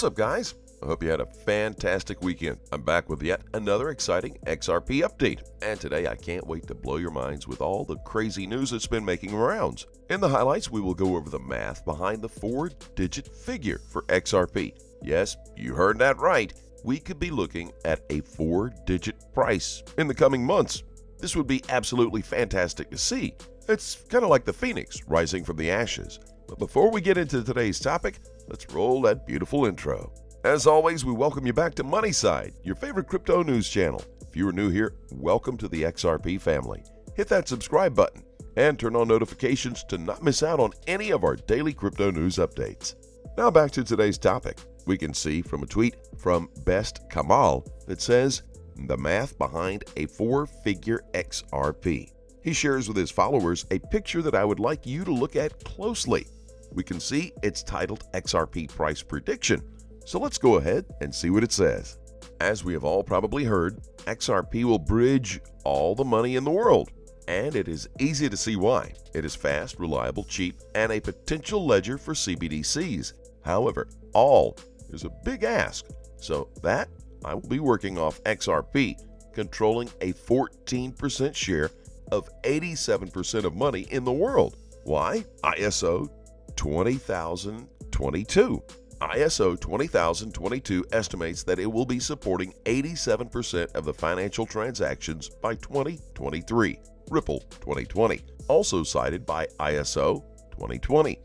What's up, guys? I hope you had a fantastic weekend. I'm back with yet another exciting XRP update, and today I can't wait to blow your minds with all the crazy news that's been making rounds. In the highlights, we will go over the math behind the 4-digit figure for XRP. Yes, you heard that right. We could be looking at a 4-digit price in the coming months. This would be absolutely fantastic to see. It's kind of like the phoenix rising from the ashes. But before we get into today's topic, let's roll that beautiful intro. As always, we welcome you back to Moneyside, your favorite crypto news channel. If you are new here, welcome to the XRP family. Hit that subscribe button and turn on notifications to not miss out on any of our daily crypto news updates. Now back to today's topic. We can see from a tweet from Best Kamal that says, the math behind a 4-figure XRP. He shares with his followers a picture that I would like you to look at closely. We can see it's titled XRP Price Prediction. So let's go ahead and see what it says. As we have all probably heard, XRP will bridge all the money in the world. And it is easy to see why. It is fast, reliable, cheap, and a potential ledger for CBDCs. However, all is a big ask. So that I will be working off XRP, controlling a 14% share of 87% of money in the world. Why? ISO 20022. ISO 20022 estimates that it will be supporting 87% of the financial transactions by 2023, Ripple 2020, also cited by ISO 2020.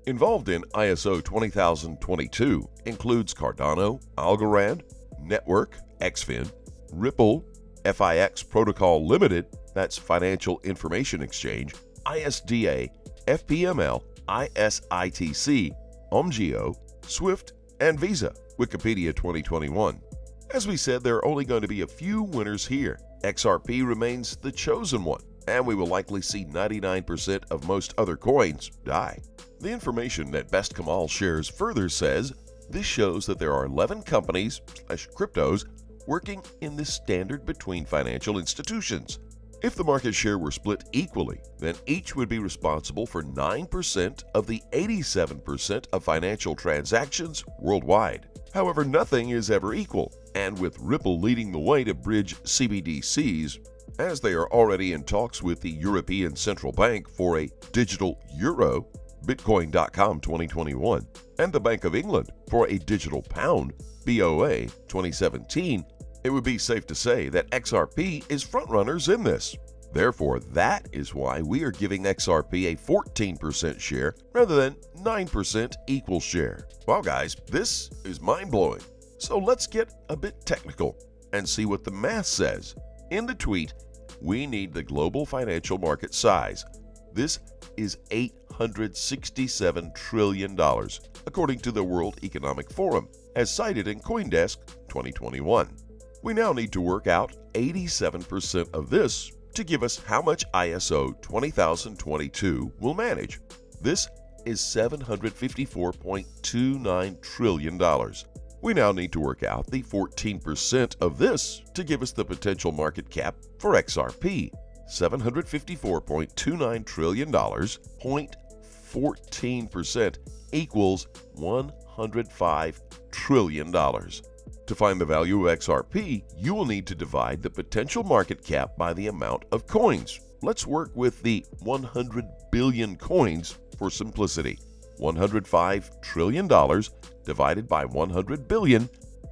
Involved in ISO 20022 includes Cardano, Algorand, Network, XFIN, Ripple, FIX Protocol Limited, that's Financial Information Exchange, ISDA, FPML, ISITC, OMGO, Swift, and Visa, Wikipedia 2021. As we said, there are only going to be a few winners here. XRP remains the chosen one, and we will likely see 99% of most other coins die. The information that Best Kamal shares further says, this shows that there are 11 companies / cryptos working in this standard between financial institutions. If the market share were split equally, then each would be responsible for 9% of the 87% of financial transactions worldwide. However, nothing is ever equal, and with Ripple leading the way to bridge CBDCs, as they are already in talks with the European Central Bank for a digital euro, Bitcoin.com 2021, and the Bank of England for a digital pound, BOA 2017, it would be safe to say that XRP is frontrunners in this. Therefore, that is why we are giving XRP a 14% share rather than 9% equal share. Wow, guys, this is mind-blowing. So let's get a bit technical and see what the math says. In the tweet, we need the global financial market size. This is $867 trillion, according to the World Economic Forum, as cited in CoinDesk 2021. We now need to work out 87% of this to give us how much ISO 20022 will manage. This is $754.29 trillion. We now need to work out the 14% of this to give us the potential market cap for XRP. $754.29 trillion, 0.14% equals $105 trillion. To find the value of XRP, you will need to divide the potential market cap by the amount of coins. Let's work with the 100 billion coins for simplicity. $105 trillion divided by 100 billion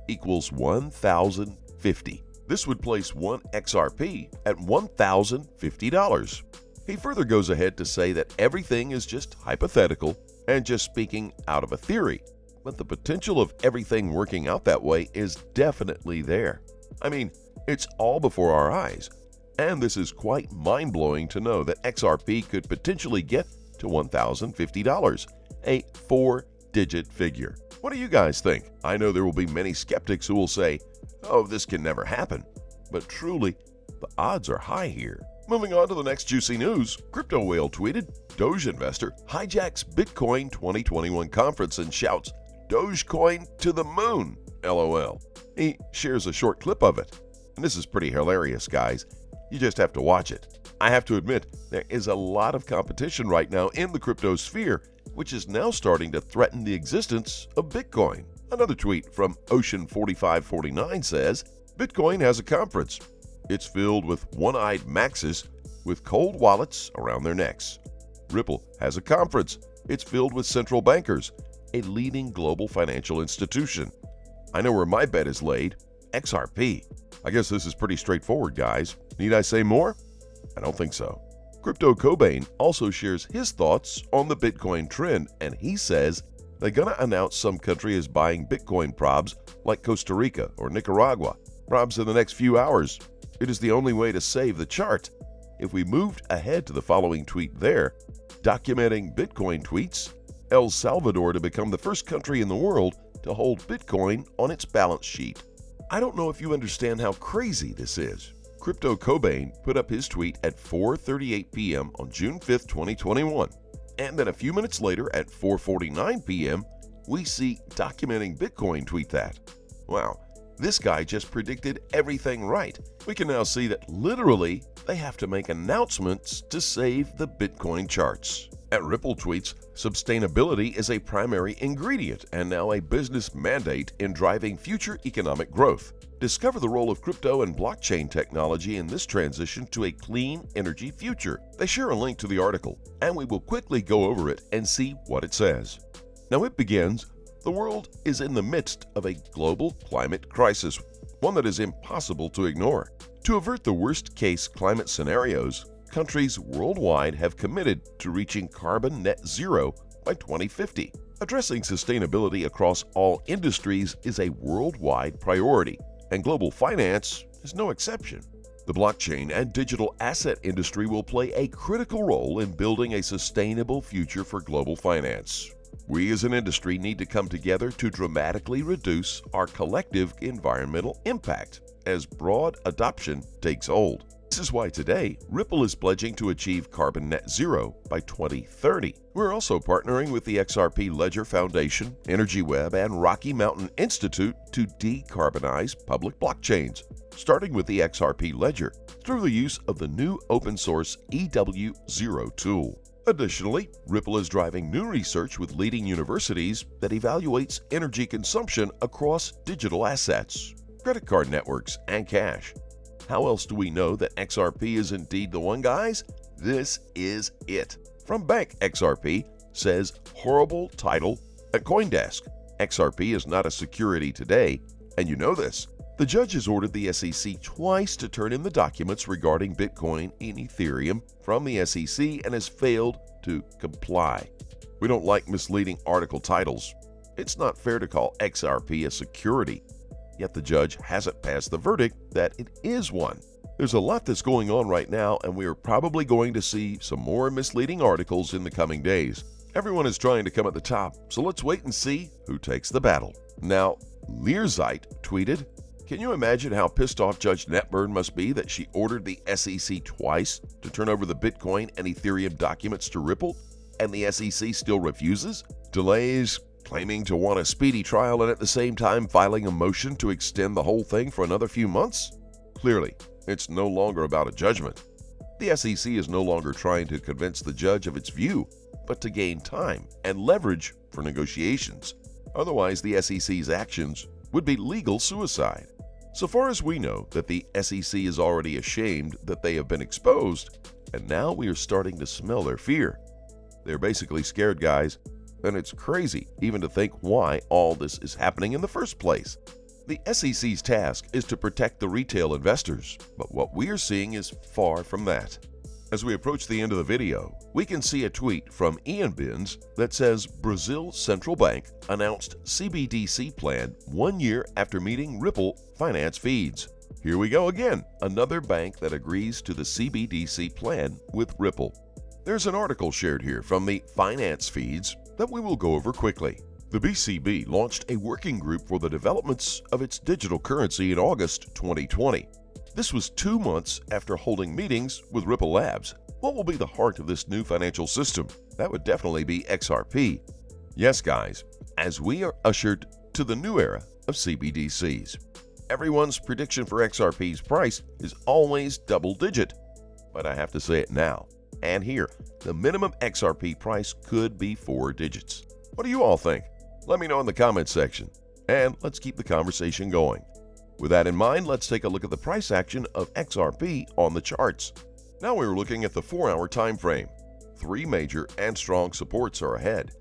equals 1,050. This would place one XRP at $1,050. He further goes ahead to say that everything is just hypothetical and just speaking out of a theory. But the potential of everything working out that way is definitely there. I mean, it's all before our eyes. And this is quite mind-blowing to know that XRP could potentially get to $1,050, a 4-digit figure. What do you guys think? I know there will be many skeptics who will say, oh, this can never happen. But truly, the odds are high here. Moving on to the next juicy news, Crypto Whale tweeted, Doge investor hijacks Bitcoin 2021 conference and shouts, Dogecoin to the moon, LOL. He shares a short clip of it. And this is pretty hilarious, guys. You just have to watch it. I have to admit, there is a lot of competition right now in the crypto sphere, which is now starting to threaten the existence of Bitcoin. Another tweet from Ocean4549 says, Bitcoin has a conference. It's filled with one-eyed maxes with cold wallets around their necks. Ripple has a conference. It's filled with central bankers, a leading global financial institution. I know where my bet is laid, XRP. I guess this is pretty straightforward, guys. Need I say more? I don't think so. Crypto Cobain also shares his thoughts on the Bitcoin trend, and he says they're gonna announce some country is buying Bitcoin probs like Costa Rica or Nicaragua. Probs in the next few hours. It is the only way to save the chart. If we moved ahead to the following tweet there, documenting Bitcoin tweets, El Salvador to become the first country in the world to hold Bitcoin on its balance sheet. I don't know if you understand how crazy this is. Crypto Cobain put up his tweet at 4:38 p.m. on June 5th, 2021. And then a few minutes later at 4:49 p.m., we see documenting Bitcoin tweet that. Wow, this guy just predicted everything right. We can now see that literally they have to make announcements to save the Bitcoin charts. At Ripple tweets, sustainability is a primary ingredient and now a business mandate in driving future economic growth. Discover the role of crypto and blockchain technology in this transition to a clean energy future. They share a link to the article, and we will quickly go over it and see what it says. Now it begins, the world is in the midst of a global climate crisis, one that is impossible to ignore. To avert the worst-case climate scenarios, countries worldwide have committed to reaching carbon net zero by 2050. Addressing sustainability across all industries is a worldwide priority, and global finance is no exception. The blockchain and digital asset industry will play a critical role in building a sustainable future for global finance. We as an industry need to come together to dramatically reduce our collective environmental impact as broad adoption takes hold. This is why today, Ripple is pledging to achieve carbon net zero by 2030. We're also partnering with the XRP Ledger Foundation, EnergyWeb, and Rocky Mountain Institute to decarbonize public blockchains, starting with the XRP Ledger through the use of the new open-source EW0 tool. Additionally, Ripple is driving new research with leading universities that evaluates energy consumption across digital assets, credit card networks, and cash. How else do we know that XRP is indeed the one, guys? This is it. From Bank XRP says horrible title at CoinDesk. XRP is not a security today, and you know this. The judge has ordered the SEC twice to turn in the documents regarding Bitcoin and Ethereum from the SEC and has failed to comply. We don't like misleading article titles. It's not fair to call XRP a security. Yet the judge hasn't passed the verdict that it is one. There's a lot that's going on right now, and we are probably going to see some more misleading articles in the coming days. Everyone is trying to come at the top, so let's wait and see who takes the battle. Now, Learzite tweeted, "Can you imagine how pissed off Judge Netburn must be that she ordered the SEC twice to turn over the Bitcoin and Ethereum documents to Ripple, and the SEC still refuses? Delays, claiming to want a speedy trial, and at the same time filing a motion to extend the whole thing for another few months? Clearly, it's no longer about a judgment. The SEC is no longer trying to convince the judge of its view, but to gain time and leverage for negotiations. Otherwise, the SEC's actions would be legal suicide. So far as we know, that the SEC is already ashamed that they have been exposed, and now we are starting to smell their fear. They're basically scared, guys, and it's crazy even to think why all this is happening in the first place. The SEC's task is to protect the retail investors, but what we are seeing is far from that. As we approach the end of the video, we can see a tweet from Ian Binns that says Brazil Central Bank announced CBDC plan 1 year after meeting Ripple finance feeds. Here we go again, another bank that agrees to the CBDC plan with Ripple. There's an article shared here from the finance feeds that we will go over quickly. The BCB launched a working group for the developments of its digital currency in August 2020. This was 2 months after holding meetings with Ripple Labs. What will be the heart of this new financial system? That would definitely be XRP. Yes, guys, as we are ushered to the new era of CBDCs. Everyone's prediction for XRP's price is always double-digit, but I have to say it now and here. The minimum XRP price could be 4 digits. What do you all think? Let me know in the comments section. and let's keep the conversation going. With that in mind, let's take a look at the price action of XRP on the charts. Now we're looking at the 4-hour time frame. 3 major and strong supports are ahead.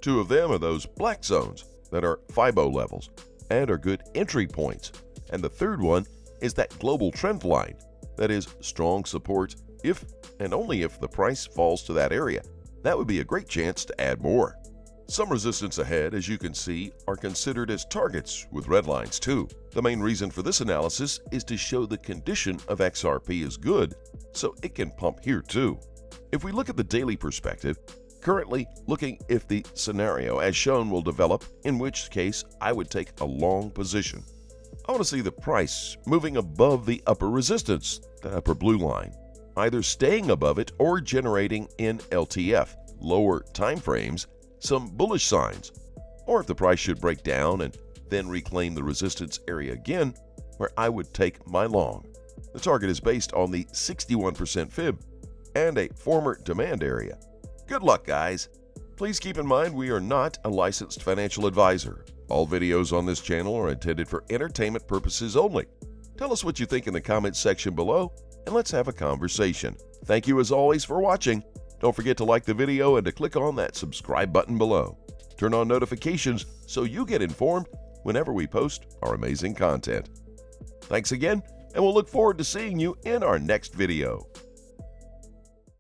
2 of them are those black zones that are FIBO levels and are good entry points. And the third one is that global trend line that is strong support if and only if the price falls to that area. That would be a great chance to add more. Some resistance ahead, as you can see, are considered as targets with red lines too. The main reason for this analysis is to show the condition of XRP is good, so it can pump here too. If we look at the daily perspective, currently looking if the scenario as shown will develop, in which case I would take a long position. I want to see the price moving above the upper resistance, the upper blue line, either staying above it or generating in LTF, lower time frames, some bullish signs, or if the price should break down and then reclaim the resistance area again, where I would take my long. The target is based on the 61% fib and a former demand area. Good luck, guys! Please keep in mind we are not a licensed financial advisor. All videos on this channel are intended for entertainment purposes only. Tell us what you think in the comments section below, and let's have a conversation. Thank you as always for watching. Don't forget to like the video and to click on that subscribe button below. Turn on notifications so you get informed whenever we post our amazing content. Thanks again, and we'll look forward to seeing you in our next video.